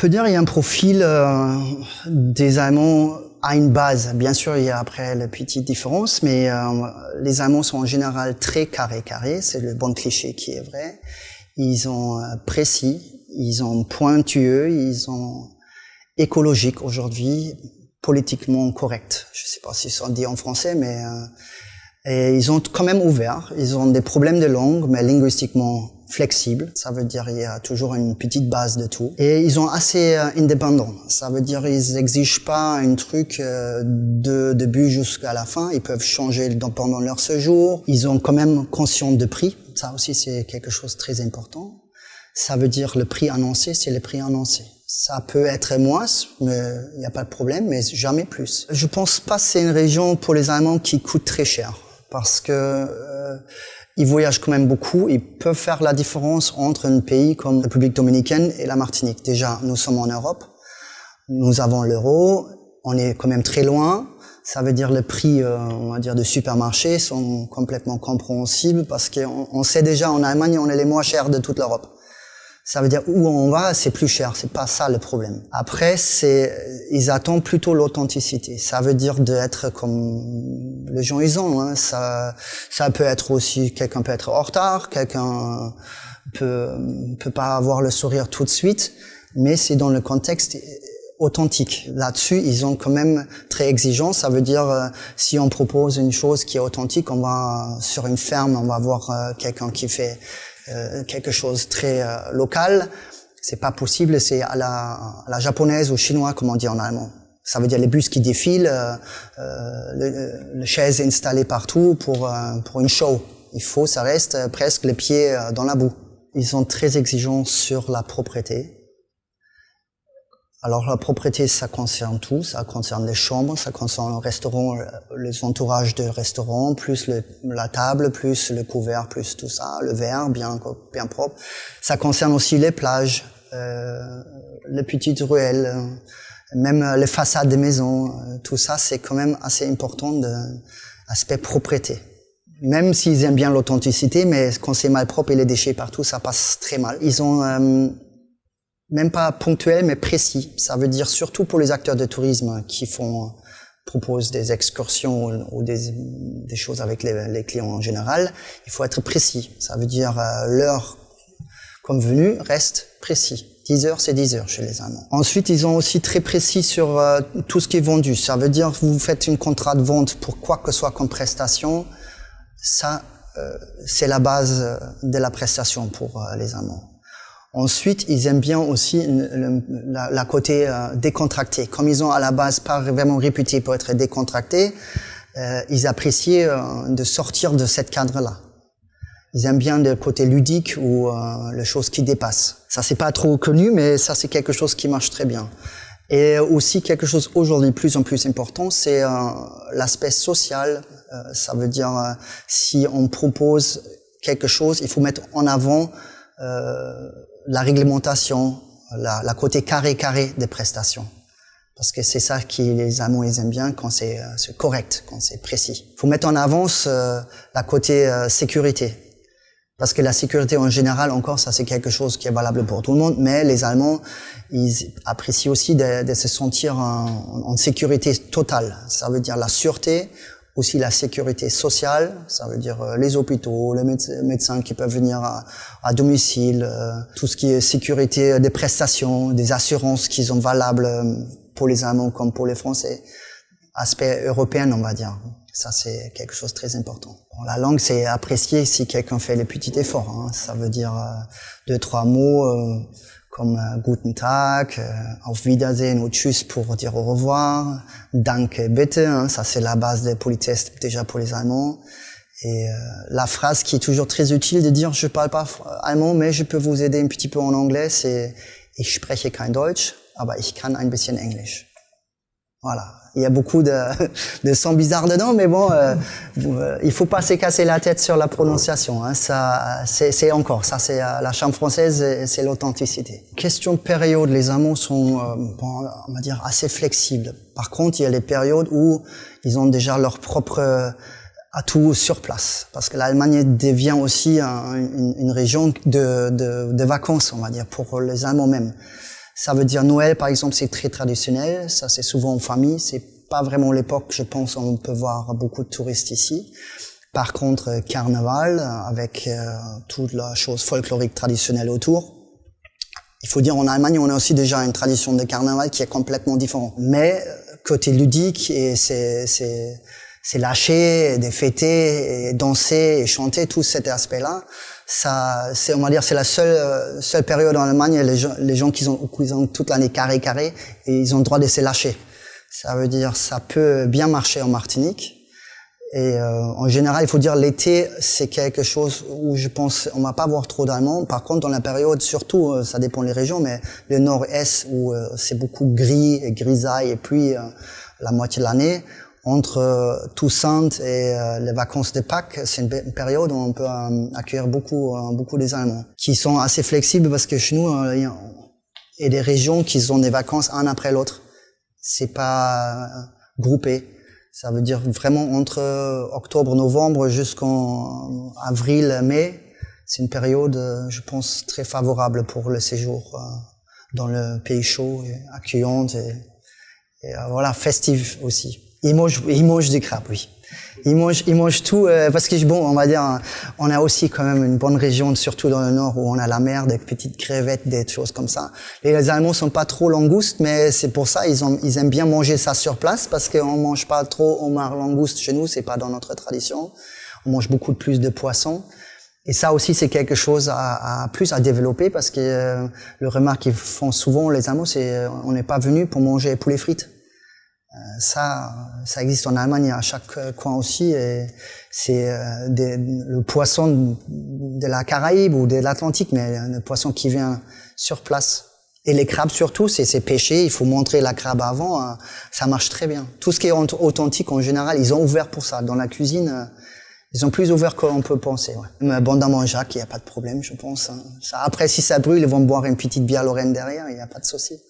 peut dire qu'il y a un profil des Allemands à une base. Bien sûr, il y a après les petites différences, mais les Allemands sont en général très carrés. C'est le bon cliché qui est vrai. Ils sont précis, ils sont pointueux, ils sont écologiques aujourd'hui, politiquement corrects. Je sais pas si ça dit en français, mais et ils ont quand même ouvert. Ils ont des problèmes de langue, mais linguistiquement flexibles. Ça veut dire il y a toujours une petite base de tout. Et ils sont assez indépendants. Ça veut dire ils exigent pas un truc de début jusqu'à la fin. Ils peuvent changer pendant leur séjour. Ils ont quand même conscience de prix. Ça aussi c'est quelque chose de très important. Ça veut dire le prix annoncé, c'est le prix annoncé. Ça peut être moins, mais il n'y a pas de problème, mais jamais plus. Je pense pas que c'est une région pour les Allemands qui coûte très cher, parce que ils voyagent quand même beaucoup. Ils peuvent faire la différence entre un pays comme la République dominicaine et la Martinique. Déjà, nous sommes en Europe, nous avons l'euro, on est quand même très loin. Ça veut dire le prix, on va dire, de supermarché sont complètement compréhensibles parce qu'on sait déjà en Allemagne, on est les moins chers de toute l'Europe. Ça veut dire où on va, c'est plus cher. C'est pas ça le problème. Après, ils attendent plutôt l'authenticité. Ça veut dire d'être comme les gens ils ont. Hein. Ça peut être aussi, quelqu'un peut être en retard, quelqu'un peut pas avoir le sourire tout de suite, mais c'est dans le contexte authentique. Là-dessus, ils sont quand même très exigeants. Ça veut dire, si on propose une chose qui est authentique, on va sur une ferme, on va voir quelqu'un qui fait quelque chose très local. C'est pas possible, c'est à la japonaise ou chinois, comme on dit en allemand. Ça veut dire les bus qui défilent, les chaises installées partout pour une show. Ça reste presque les pieds dans la boue. Ils sont très exigeants sur la propreté. Alors la propreté, ça concerne tout, ça concerne les chambres, ça concerne le restaurant, les entourages de restaurant, plus la table, plus le couvert, plus tout ça, le verre bien propre. Ça concerne aussi les plages, les petites ruelles, même les façades des maisons. Tout ça, c'est quand même assez important l'aspect propreté. Même s'ils aiment bien l'authenticité, mais quand c'est mal propre et les déchets partout, ça passe très mal. Ils ont même pas ponctuel, mais précis. Ça veut dire surtout pour les acteurs de tourisme qui proposent des excursions ou des choses avec les clients en général. Il faut être précis. Ça veut dire l'heure convenue reste précis. 10 heures, c'est 10 heures chez les Allemands. Ensuite, ils sont aussi très précis sur tout ce qui est vendu. Ça veut dire vous faites un contrat de vente pour quoi que ce soit comme prestation. Ça, c'est la base de la prestation pour les Allemands. Ensuite, ils aiment bien aussi la côté décontracté. Comme ils ont à la base pas vraiment réputé pour être décontractés, ils apprécient de sortir de cette cadre-là. Ils aiment bien le côté ludique ou les choses qui dépassent. Ça, c'est pas trop connu, mais ça, c'est quelque chose qui marche très bien. Et aussi quelque chose aujourd'hui plus en plus important, c'est l'aspect social. Ça veut dire si on propose quelque chose, il faut mettre en avant la réglementation, la côté carré des prestations. Parce que c'est ça qui les Allemands ils aiment bien quand c'est correct, quand c'est précis. Il faut mettre en avant la côté sécurité. Parce que la sécurité en général, encore, ça c'est quelque chose qui est valable pour tout le monde, mais les Allemands, ils apprécient aussi de se sentir en sécurité totale. Ça veut dire la sûreté, aussi la sécurité sociale, ça veut dire les hôpitaux, les médecins qui peuvent venir à domicile, tout ce qui est sécurité des prestations, des assurances qui sont valables pour les Allemands comme pour les Français. Aspect européen, on va dire. Ça, c'est quelque chose de très important. Bon, la langue, c'est apprécié si quelqu'un fait les petits efforts. Hein. Ça veut dire 2-3 mots comme Guten Tag, Auf Wiedersehen ou Tschüss pour dire au revoir, Danke bitte, hein. Ça c'est la base de politesse déjà pour les Allemands. Et la phrase qui est toujours très utile de dire je parle pas allemand, mais je peux vous aider un petit peu en anglais, c'est Ich spreche kein Deutsch, aber ich kann ein bisschen Englisch. Voilà. Il y a beaucoup de sons bizarres dedans, mais bon, il faut pas se casser la tête sur la prononciation. Hein. Ça, c'est encore, ça c'est la chambre française, c'est l'authenticité. Question de période, les Allemands sont, on va dire, assez flexibles. Par contre, il y a les périodes où ils ont déjà leur propre atout sur place, parce que l'Allemagne devient aussi une région de vacances, on va dire, pour les Allemands même. Ça veut dire Noël, par exemple, c'est très traditionnel. Ça, c'est souvent en famille. C'est pas vraiment l'époque, je pense, où on peut voir beaucoup de touristes ici. Par contre, carnaval, avec toute la chose folklorique traditionnelle autour. Il faut dire, en Allemagne, on a aussi déjà une tradition de carnaval qui est complètement différente. Mais côté ludique, et c'est lâcher, des fêter, et danser, et chanter, tout cet aspect-là. Ça, c'est, on va dire, c'est la seule période en Allemagne, les gens qui ont toute l'année carré, et ils ont le droit de se lâcher. Ça veut dire, ça peut bien marcher en Martinique. Et en général, il faut dire, l'été, c'est quelque chose où je pense on va pas voir trop d'Allemands. Par contre, dans la période, surtout, ça dépend des régions, mais le nord-est où c'est beaucoup gris et grisaille, et puis la moitié de l'année, entre Toussaint et les vacances de Pâques, c'est une période où on peut accueillir beaucoup des Allemands, qui sont assez flexibles parce que chez nous, il y a des régions qui ont des vacances un après l'autre. C'est pas groupé. Ça veut dire vraiment entre octobre, novembre jusqu'en avril, mai. C'est une période, je pense, très favorable pour le séjour dans le pays chaud, et accueillante et voilà, festive aussi. Ils mangent du crabe, oui. Ils mangent tout parce que bon, on va dire, on a aussi quand même une bonne région, surtout dans le nord où on a la mer, des petites crevettes, des choses comme ça. Les Allemands sont pas trop langoustes, mais c'est pour ça ils aiment bien manger ça sur place parce qu'on mange pas trop homard langouste chez nous, c'est pas dans notre tradition. On mange beaucoup plus de poissons. Et ça aussi, c'est quelque chose à développer parce que le remarque qu'ils font souvent les Allemands, c'est on n'est pas venu pour manger poulet frites. Ça existe en Allemagne à chaque coin aussi, et c'est le poisson de la Caraïbe ou de l'Atlantique, mais le poisson qui vient sur place. Et les crabes surtout, c'est pêché, il faut montrer la crabe avant, ça marche très bien. Tout ce qui est authentique en général, ils ont ouvert pour ça. Dans la cuisine, ils ont plus ouvert qu'on peut penser. Ouais. Mais bon, dans mon Jacques, il n'y a pas de problème, je pense. Ça, après, si ça brûle, ils vont boire une petite bière Lorraine derrière, il n'y a pas de souci.